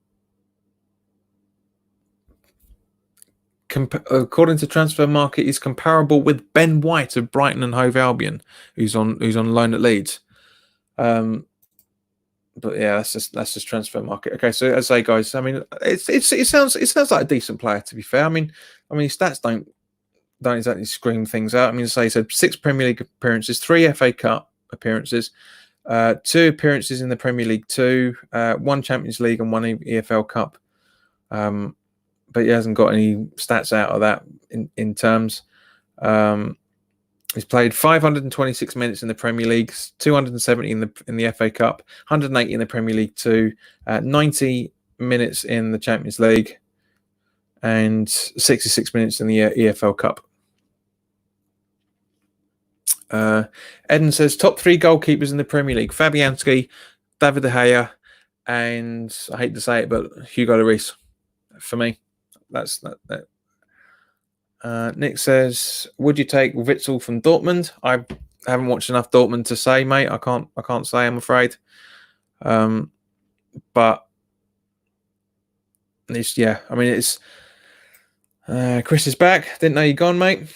to Transfer Market, he's comparable with Ben White of Brighton and Hove Albion, who's on loan at Leeds. But yeah, that's just Transfer Market. Okay, so as I say, guys, I mean, it sounds like a decent player, to be fair. I mean, his stats don't exactly scream things out. I mean, say he said 6 Premier League appearances, 3 FA Cup appearances, 2 appearances in the Premier League 2, 1 Champions League and 1 EFL Cup. But he hasn't got any stats out of that in terms. He's played 526 minutes in the Premier League, 270 in the FA Cup, 180 in the Premier League 2, 90 minutes in the Champions League, and 66 minutes in the EFL Cup. Eden says top 3 goalkeepers in the Premier League: Fabianski, David De Gea, and I hate to say it, but Hugo Lloris for me. That's that. Nick says, "Would you take Witzel from Dortmund?" I haven't watched enough Dortmund to say, mate. I can't say. I'm afraid. But it's I mean it's. Chris is back. Didn't know you'd gone, mate.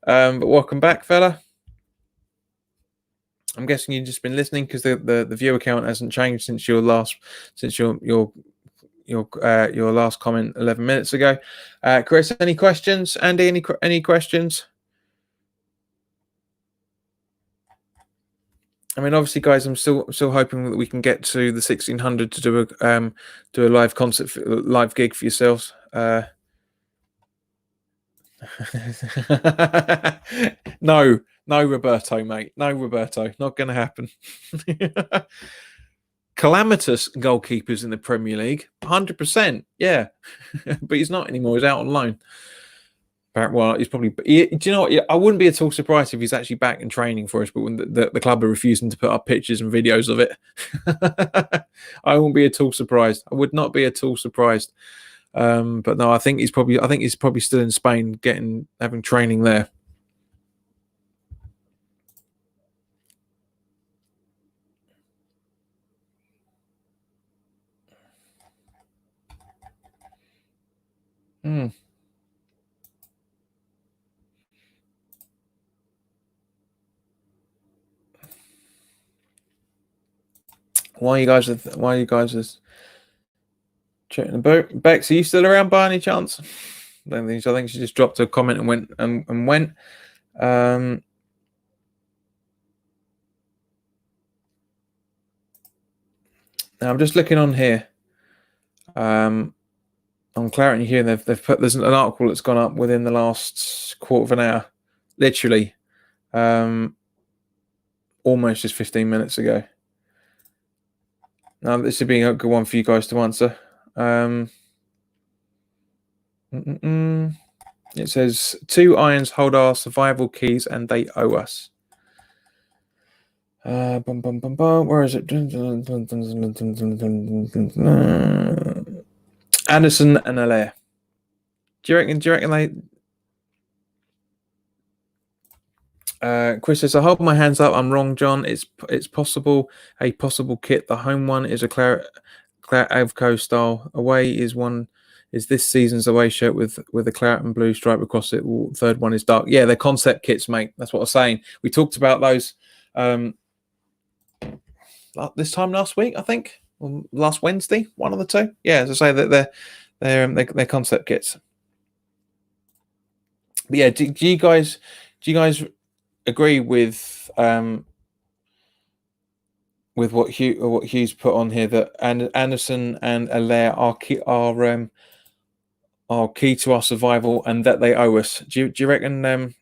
But welcome back, fella. I'm guessing you've just been listening because the viewer count hasn't changed since your last comment 11 minutes ago. Chris, any questions? Andy, any questions? I mean, obviously, guys, I'm still hoping that we can get to the 1600 to do a live concert, live gig for yourselves. No, Roberto, mate. No, Roberto. Not going to happen. Calamitous goalkeepers in the Premier League. 100%. Yeah. But he's not anymore. He's out on loan. Well, he's probably. Do you know what? I wouldn't be at all surprised if he's actually back in training for us, but when the club are refusing to put up pictures and videos of it, I won't be at all surprised. I would not be at all surprised. But no, I think he's probably still in Spain, having training there. Why are you guys checking the boat? Bex, are you still around by any chance? I don't think so. I think she just dropped a comment and went. Now I'm just looking on here. On Claret here, they've put there's an article that's gone up within the last quarter of an hour, literally, almost just 15 minutes ago. Now this would be a good one for you guys to answer. It says 2 irons hold our survival keys and they owe us. Where is it? Anderson and Allaire. Do you reckon they? Chris says, "I hold my hands up. I'm wrong, John. It's possible. A possible kit. The home one is a Claret Avco style. Away is this season's away shirt with a claret and blue stripe across it. Third one is dark. Yeah, they're concept kits, mate. That's what I was saying. We talked about those this time last week, I think, or last Wednesday, one of the two. Yeah, as I say, that they're concept kits. But yeah, do you guys agree with what Hugh's put on here, that Anderson and Allaire are key to our survival and that they owe us? Do you reckon?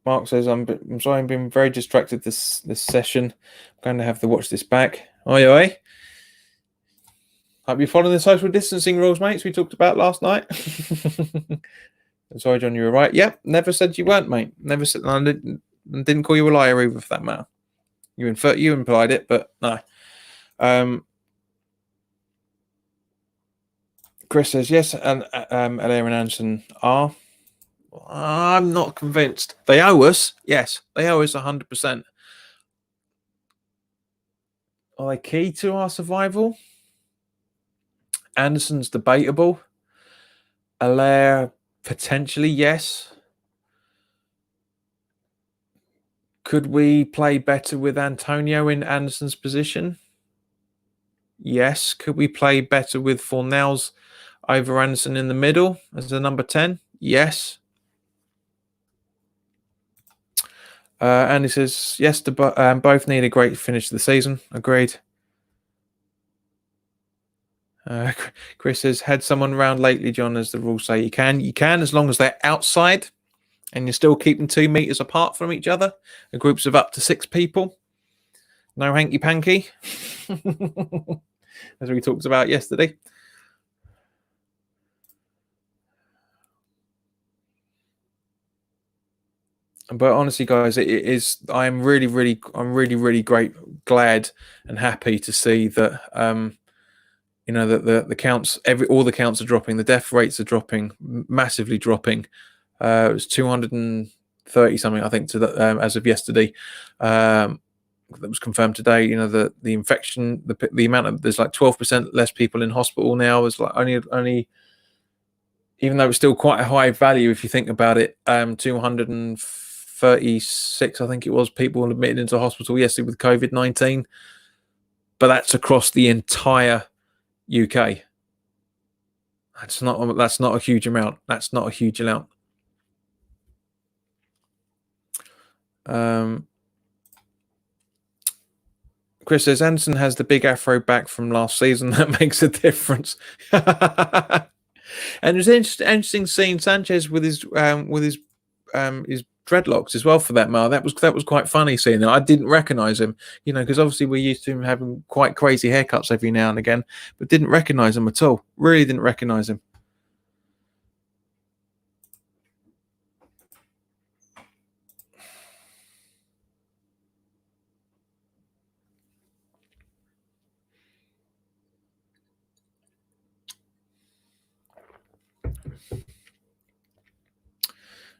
Mark says, I'm sorry, I'm being very distracted this session. I'm going to have to watch this back. Oi. Hope you're following the social distancing rules, mates, we talked about last night. Sorry, John, you were right. Yep, never said you weren't, mate. Never said. I didn't call you a liar either, for that matter. You implied it, but no. Chris says yes, and Allaire and Anderson are. I'm not convinced. They owe us. Yes, they owe us 100%. Are they key to our survival? Anderson's debatable. Allaire, potentially, yes. Could we play better with Antonio in Anderson's position? Yes. Could we play better with Fornals over Anderson in the middle as the number 10? Yes. Andy says, yes, both need a great finish to the season. Agreed. Chris says, had someone around lately, John, as the rules say. You can as long as they're outside and you're still keeping 2 meters apart from each other. The groups of up to 6 people. No hanky-panky. As we talked about yesterday. But honestly, guys, it is. I'm really glad and happy to see that. That the counts, all the counts are dropping. The death rates are dropping, massively dropping. It was 230 something, I think, as of yesterday. That was confirmed today. The infection, the amount of there's like 12% less people in hospital now. Is like only even though it's still quite a high value if you think about it. 236, I think it was, people admitted into hospital yesterday with COVID-19, but that's across the entire UK. That's not a huge amount. That's not a huge amount. Chris says Anderson has the big afro back from last season. That makes a difference. And it was interesting seeing Sanchez with his dreadlocks as well. For that matter, that was quite funny seeing that. I didn't recognise him, because obviously we're used to him having quite crazy haircuts every now and again, but didn't recognise him at all. Really didn't recognise him.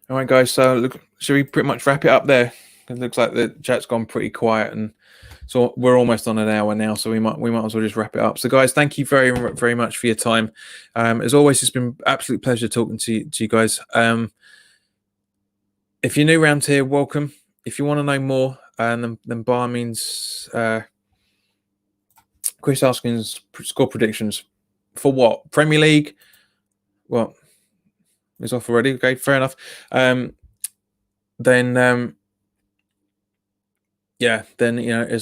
All right, guys. So, look, should we pretty much wrap it up there? It looks like the chat's gone pretty quiet, and so we're almost on an hour now. So we might as well just wrap it up. So, guys, thank you very much for your time. As always, it's been an absolute pleasure talking to you guys. If you're new around here, welcome. If you want to know more, then by all means, Chris Askin's score predictions for what? Premier League? Well, it's off already. Okay, fair enough. Then as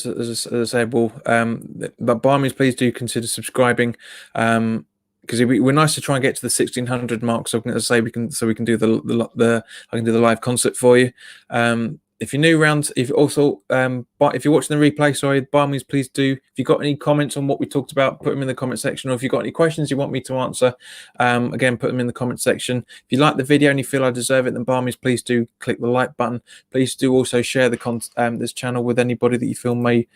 I said, but by all means, please do consider subscribing, because we're nice to try and get to the 1600 mark. So as I say, we can do I can do the live concert for you. If you're new around, if you're watching the replay, sorry, by all means, please do. If you've got any comments on what we talked about, put them in the comment section. Or if you've got any questions you want me to answer, again, put them in the comment section. If you like the video and you feel I deserve it, then by all means, please do click the like button. Please do also share this channel with anybody that you feel may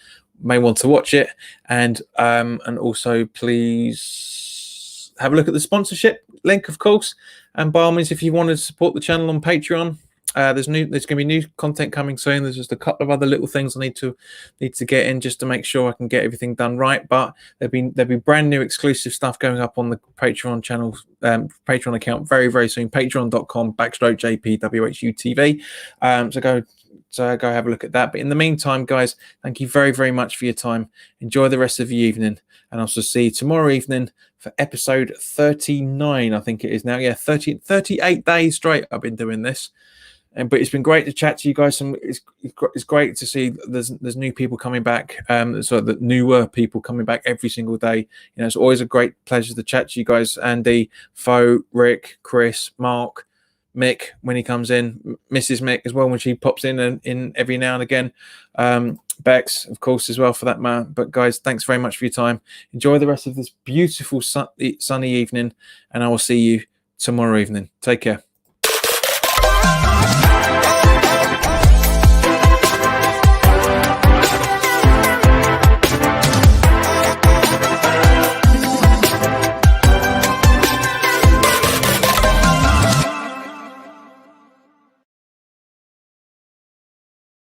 want to watch it, and also please have a look at the sponsorship link, of course. And by all means, if you want to support the channel on Patreon, there's going to be new content coming soon. There's just a couple of other little things I need to get in just to make sure I can get everything done right. But there'll be brand new exclusive stuff going up on the Patreon channel, Patreon account very soon. Patreon.com/JPWHUTV. So go have a look at that. But in the meantime, guys, thank you very much for your time. Enjoy the rest of your evening, and I'll see you tomorrow evening for episode 39. I think it is now. Yeah, 38 days straight I've been doing this. But it's been great to chat to you guys. And it's great to see there's new people coming back. So the newer people coming back every single day. It's always a great pleasure to chat to you guys. Andy, Fo, Rick, Chris, Mark, Mick when he comes in, Mrs. Mick as well when she pops in every now and again. Bex, of course, as well for that matter. But guys, thanks very much for your time. Enjoy the rest of this beautiful sunny evening, and I will see you tomorrow evening. Take care.